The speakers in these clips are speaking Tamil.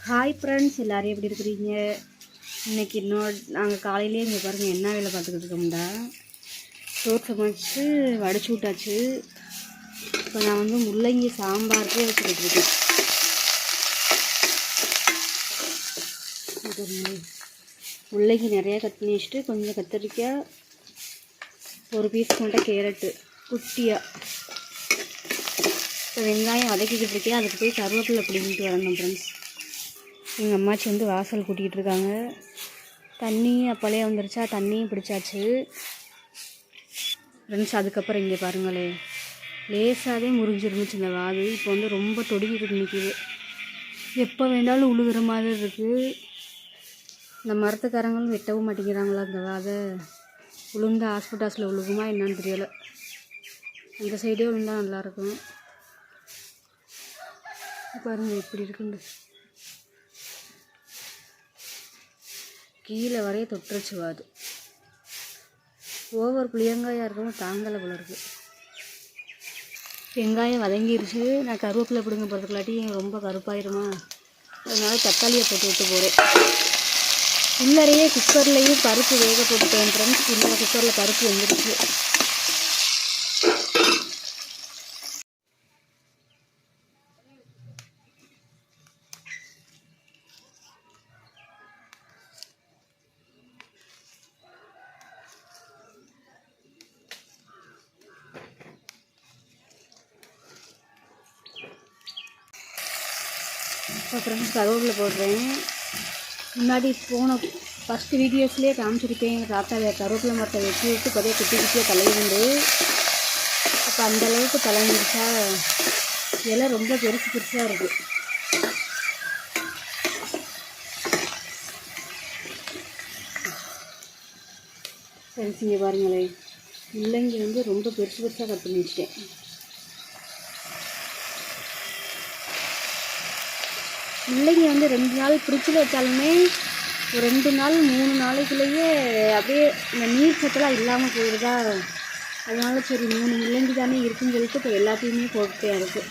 ஹாய் ஃப்ரெண்ட்ஸ், எல்லோரும் எப்படி இருக்கிறீங்க? இன்றைக்கி நாங்கள் காலையிலேயே இங்கே பாருங்கள் என்ன வேலை பார்த்துக்கிட்டு இருக்கோம்டா. சோறு சமைச்சு வடிச்சு விட்டாச்சு. இப்போ நான் வந்து முள்ளங்கி சாம்பாருக்கு வச்சுக்கிட்டு இருக்கேன். முள்ளங்கி நிறையா கட் பண்ணி வச்சுட்டு கொஞ்சம் கத்திரிக்காய், ஒரு பீஸ் மட்டும் கேரட்டு குட்டியாக, இப்போ வெங்காயம் வதக்கிக்கிட்டு இருக்கேன். அதுக்கு போய் கருவேப்பிலை பிடிங்கிட்டு வரணும் ஃப்ரெண்ட்ஸ். எங்கள் அம்மாச்சி வந்து வாசல் கூட்டிகிட்டு இருக்காங்க. தண்ணி அப்போலே வந்துருச்சா, தண்ணியும் பிடிச்சாச்சு ஃப்ரெண்ட்ஸ். அதுக்கப்புறம் இங்கே பாருங்களே, லேசாகவே முறிஞ்சிருந்துச்சு இந்த வாது. இப்போ வந்து ரொம்ப தொடுக்கிட்டு நிற்கிது. எப்போ வேண்டாலும் உழுகுற மாதிரி இருக்குது. இந்த மரத்துக்காரங்களும் வெட்டவும் மாட்டேங்கிறாங்களா இந்த வாதை. உளுந்தா ஹாஸ்பிட்டாஸில் உழுகுமா என்னான்னு தெரியலை. அந்த சைடே விழுந்தால் நல்லாயிருக்கும். பாருங்கள் எப்படி இருக்குண்டு, கீழே வரைய தொட்டுருச்சு வாது. ஓவர் புளியங்காயாக இருக்கவும் தாங்கலை போல இருக்குது. வெங்காயம் வதங்கிருச்சு. நான் கருவேப்பிலை பிடுங்க போகிறதுக்குள்ளாட்டி ரொம்ப கருப்பாயிருமா, அதனால் தக்காளியை போட்டு விட்டு போகிறேன். உள்ளறையே குக்கர்லேயும் பருப்பு வேக போட்டுட்டேன் ஃப்ரெண்ட்ஸ். இல்லை, குக்கரில் பருப்பு வந்துருச்சு. இப்போ ஃப்ரெண்ட்ஸ் கருவேப்பிலை போடுறேன். முன்னாடி போன ஃபஸ்ட்டு வீடியோஸ்லேயே காமிச்சிருப்பேன். எங்கள் தாத்தா கருவேப்பிலை மரத்தை வெட்டி விட்டு இப்போதே குட்டி குட்டியாக தலையுண்டு. இப்போ அந்தளவுக்கு தலைஞ்சிருச்சா, இலை ரொம்ப பெருசு பெருசாக இருக்குது. சரி, இங்கே பாருங்களேன், முள்ளங்கி வந்து ரொம்ப பெருசு பெருசாக கட் பண்ணி வச்சிட்டேன். முள்ளங்கி வந்து 2 நாள் ஃப்ரிட்ஜில் வச்சாலுமே ஒரு 2 நாள் 3 நாளைக்குள்ளேயே அப்படியே இந்த நீர் சத்தெல்லாம் இல்லாமல் போயிடுதா. அதனால சரி 3 முள்ளங்கி தானே இருக்குன்னு சொல்லிட்டு இப்போ எல்லாத்தையுமே போட்டுட்டே இருக்குது.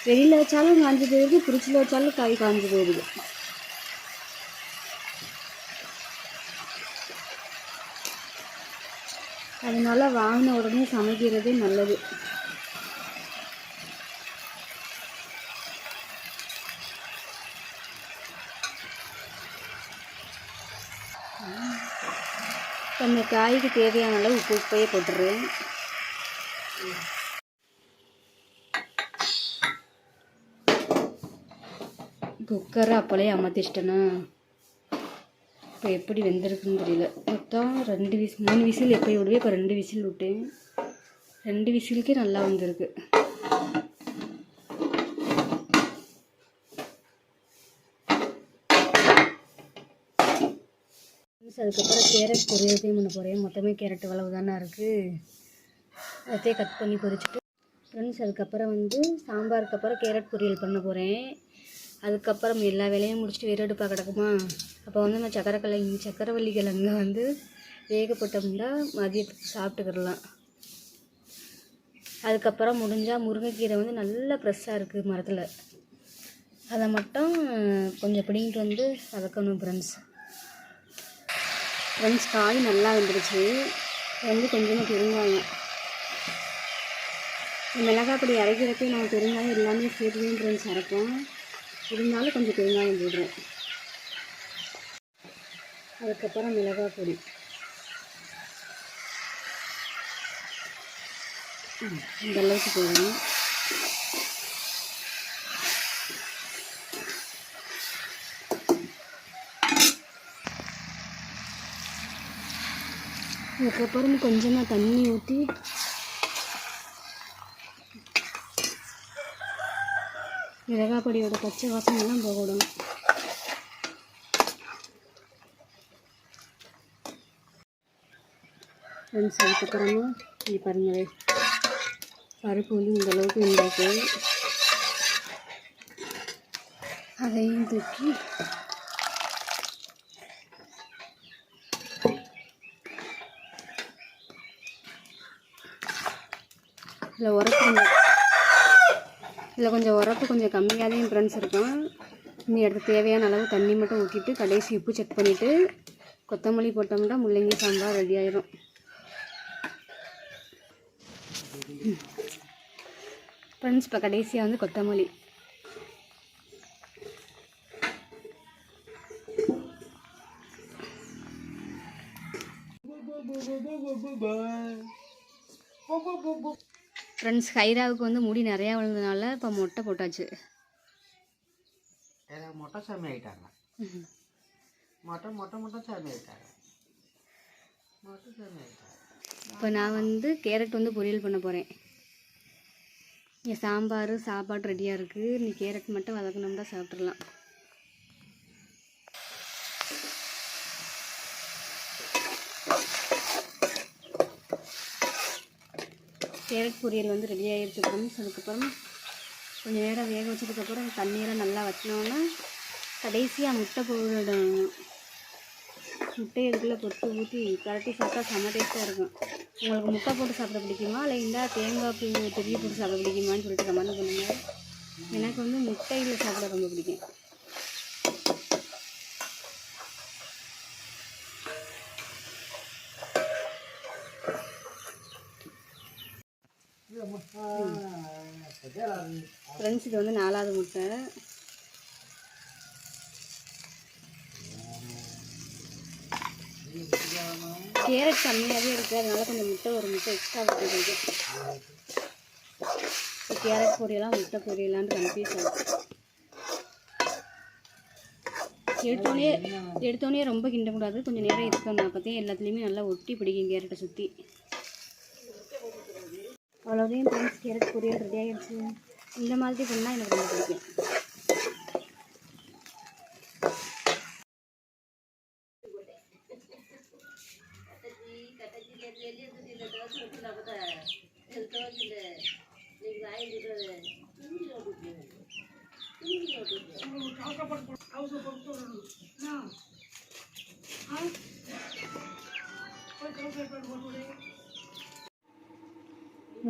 வெளியில் வச்சாலும் காஞ்சி போயிடுது, ஃப்ரிட்ஜில் வச்சாலும் காய் காஞ்சி போயிடுது. அதனால வாங்கின உடனே சமைக்கிறதே நல்லது. அந்த காய்க்கு தேவையான அளவு உப்பையே போட்டுடுறேன். குக்கரை அப்போலே அமர்த்திச்சிட்டேன்னா இப்போ எப்படி வெந்திருக்குன்னு தெரியல. மொத்தம் 3 விசில் எப்போ விடுவேன். இப்போ 2 விசில் விட்டேன். 2 விசிலுக்கே நல்லா வந்திருக்கு. அதுக்கப்புறம் கேரட் பொரியல்தையும் பண்ண போகிறேன். மொத்தமே கேரட் அளவு தானே இருக்குது, அதையே கட் பண்ணி பொரிச்சுட்டு ஃப்ரெண்ட்ஸ். அதுக்கப்புறம் வந்து சாம்பாருக்கு அப்புறம் கேரட் பொரியல் பண்ண போகிறேன். அதுக்கப்புறம் எல்லா வேலையும் முடிச்சுட்டு வேறு அடுப்பாக கிடக்குமா, அப்போ வந்து நான் சக்கரவள்ளி கிழங்கு வந்து வேகப்பட்டோம்னா மதியத்துக்கு சாப்பிட்டுக்கிடலாம். அதுக்கப்புறம் முடிஞ்சால் முருங்கைக்கீரை வந்து நல்லா ஃப்ரெஷ்ஷாக இருக்குது மரத்தில், அதை மட்டும் கொஞ்சம் பிடிங்கிட்டு வந்து வதக்கணும் ஃப்ரெண்ட்ஸ். காய் நல்லா வந்துடுச்சு. வந்து கொஞ்சமாக பெருங்காயம், மிளகாய் பொடி அரைக்கிறப்பே நான் பெருங்காயம் எல்லாமே சேர்த்துவேன் ஃப்ரெண்ட்ஸ் அரைப்போம். இருந்தாலும் கொஞ்சம் பெருங்காயம் போடுறேன். அதுக்கப்புறம் மிளகாய் பொடி, இந்த அளவுக்கு போடணும். அதுக்கப்புறம் கொஞ்சமாக தண்ணி ஊற்றி மிளகாய் பொடியோட பச்சை வாசனைலாம் போகணும். ஃப்ரெண்ட்ஸ் அதுக்கப்புறமா இது பாருங்களே, பருப்பு வந்து இந்த அளவுக்கு இருந்தாக்கு அதையும் தூக்கி இல்லை உரப்புங்க. இதில் கொஞ்சம் உரப்பு கொஞ்சம் கம்மியாக தான் ஃப்ரெண்ட்ஸ் இருக்கும். இனி அடுத்து தேவையான அளவு தண்ணி மட்டும் ஊற்றிட்டு கடைசி உப்பு செக் பண்ணிவிட்டு கொத்தமல்லி போட்டோம்னா முள்ளங்கி சாம்பார் ரெடி ஆயிரும். ஃப்ரெண்ட்ஸ் இப்போ கடைசியாக வந்து கொத்தமல்லி. ஃப்ரெண்ட்ஸ் ஹைராவுக்கு வந்து முடி நிறையா விழுந்ததுனால இப்போ மொட்டை போட்டாச்சு. மொட்டை சாமி ஆகிட்டாங்க. மொட்டை மொட்டை மொட்டை சாமி ஆகிட்டாங்க. மொட்டை சாமி ஆகிட்டாங்க. இப்போ நான் வந்து கேரட் வந்து பொரியல் பண்ண போகிறேன். இங்கே சாம்பார் சாப்பாடு ரெடியாக இருக்குது. நீ கேரட் மட்டும் வதக்கணும்னா சாப்பிட்றலாம். கேரட் பொரியல் வந்து ரெடி ஆகிடுச்சு ஃப்ரெண்ட்ஸ். அதுக்கப்புறம் கொஞ்சம் நேரம் வேக வச்சதுக்கப்புறம் தண்ணியெல்லாம் நல்லா வச்சினோன்னா கடைசியாக முட்டை போடணும். முட்டையை இதுக்குள்ளே கொத்து ஊற்றி கரட்டி சாப்பிட்டா செம்ம டேஸ்ட்டாக இருக்கும். உங்களுக்கு முட்டை போட்டு சாப்பிட பிடிக்குமா இல்லை இந்த தேங்காய் பூ தெரிய போட்டு சாப்பிட பிடிக்குமான்னு சொல்லிட்டு கமெண்ட் பண்ணுங்கள். எனக்கு வந்து முட்டையில் சாப்பிட ரொம்ப பிடிக்கும். ஃப்ரெண்ட்ஸ் இது வந்து 4வது முட்டை. கேரட் கம்மியாகவே இருக்குது, அதனால கொஞ்சம் முட்டை ஒரு முட்டை எக்ஸ்ட்ரா போட்டுருக்கு. கேரட் பொரியலாம் முட்டை பொரியலான்னு கன்ஃபியூஸ் ஆகும். எடுத்தோடனே ரொம்ப கிண்டக்கூடாது, கொஞ்சம் நேரம் இருக்கணும். அப்போத்தையும் எல்லாத்துலேயுமே நல்லா ஒட்டி பிடிக்கும் கேரட்டை சுற்றி. அவ்வளோதையும் ஃப்ரெண்ட்ஸ் கேரட் பொரியல் ரெடி ஆகிடுச்சு. இந்த மாதிரி பண்ணால் எனக்கு ரொம்ப பிடிக்கும்.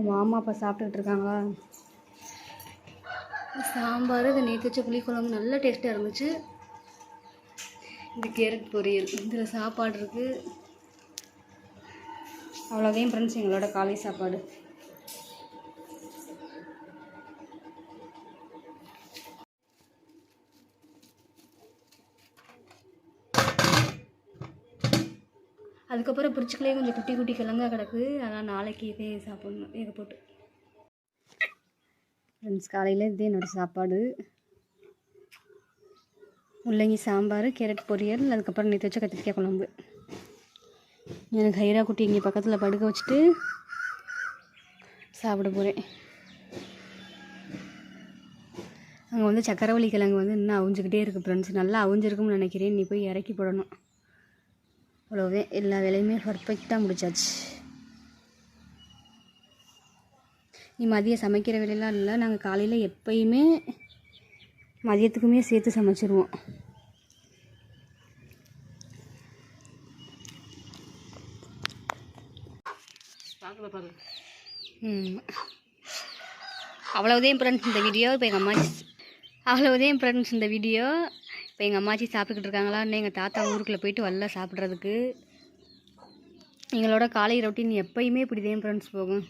மாமா அப்பா சாப்பிட்டுக்கிட்டு இருக்காங்க. சாம்பார், இது நேற்று வச்ச புளிக்குழம்பு நல்ல டேஸ்ட்டாக இருந்துச்சு. இது கேரட் பொரியல், இதில் சாப்பாடு இருக்குது. அவ்வளோதையும் ஃப்ரெண்ட்ஸ் எங்களோட காலை சாப்பாடு. அதுக்கப்புறம் பிரிச்சுக்கலே கொஞ்சம் குட்டி குட்டி கிழங்கா கிடக்கு, அதான் நாளைக்கு இதே சாப்பிட்ணும் வேக போட்டு. ஃப்ரெண்ட்ஸ் காலையில் இதே என்னோடய சாப்பாடு. முள்ளங்கி சாம்பார், கேரட் பொரியல், அதுக்கப்புறம் நேற்று வச்ச கத்திரிக்காய் குழம்பு. எனக்கு ஹைரா குட்டி இங்கே பக்கத்தில் படுக்க வச்சுட்டு சாப்பிட போகிறேன். அங்கே வந்து சக்கரவள்ளி கிழங்கு வந்து இன்னும் அவிஞ்சிக்கிட்டே இருக்குது ஃப்ரெண்ட்ஸ். நல்லா அவிஞ்சிருக்கும்னு நினைக்கிறேன். நீ போய் இறக்கி போடணும். அவ்வளோவே எல்லா வேலையுமே பர்ஃபெக்டாக முடிச்சாச்சு. நீ மதியம் சமைக்கிற வேலையெல்லாம் இல்லை, நாங்கள் காலையில் எப்பயுமே மதியத்துக்குமே சேர்த்து சமைச்சிருவோம். அவ்வளோதான் ஃப்ரெண்ட்ஸ் இந்த வீடியோ. இப்போ எங்கள் அம்மாச்சி அவ்வளோதான் ஃப்ரெண்ட்ஸ் இந்த வீடியோ. இப்போ எங்கள் அம்மாச்சி சாப்பிட்டுக்கிட்டு இருக்காங்களான்னு எங்கள் தாத்தா ஊருக்குள்ளே போயிட்டு வரல சாப்பிட்றதுக்கு. எங்களோட காலை ரொட்டீன் எப்பயுமே இப்படிதான் ஃப்ரெண்ட்ஸ் போகும்.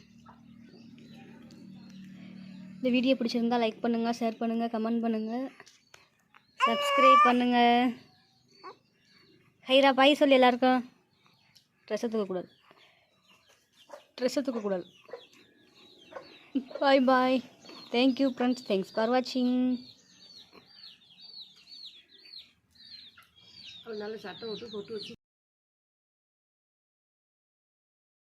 இந்த வீடியோ பிடிச்சிருந்தால் லைக் பண்ணுங்கள், ஷேர் பண்ணுங்கள், கமெண்ட் பண்ணுங்கள், சப்ஸ்கிரைப் பண்ணுங்கள். ஹைரா பாய் சொல்லி எல்லாருக்கும். ட்ரெஸ்ஸை தூக்கக்கூடாது. Bye bye. Thank you friends. Thanks for வாட்சிங். நல்ல சட்டை விட்டு போட்டு வச்சு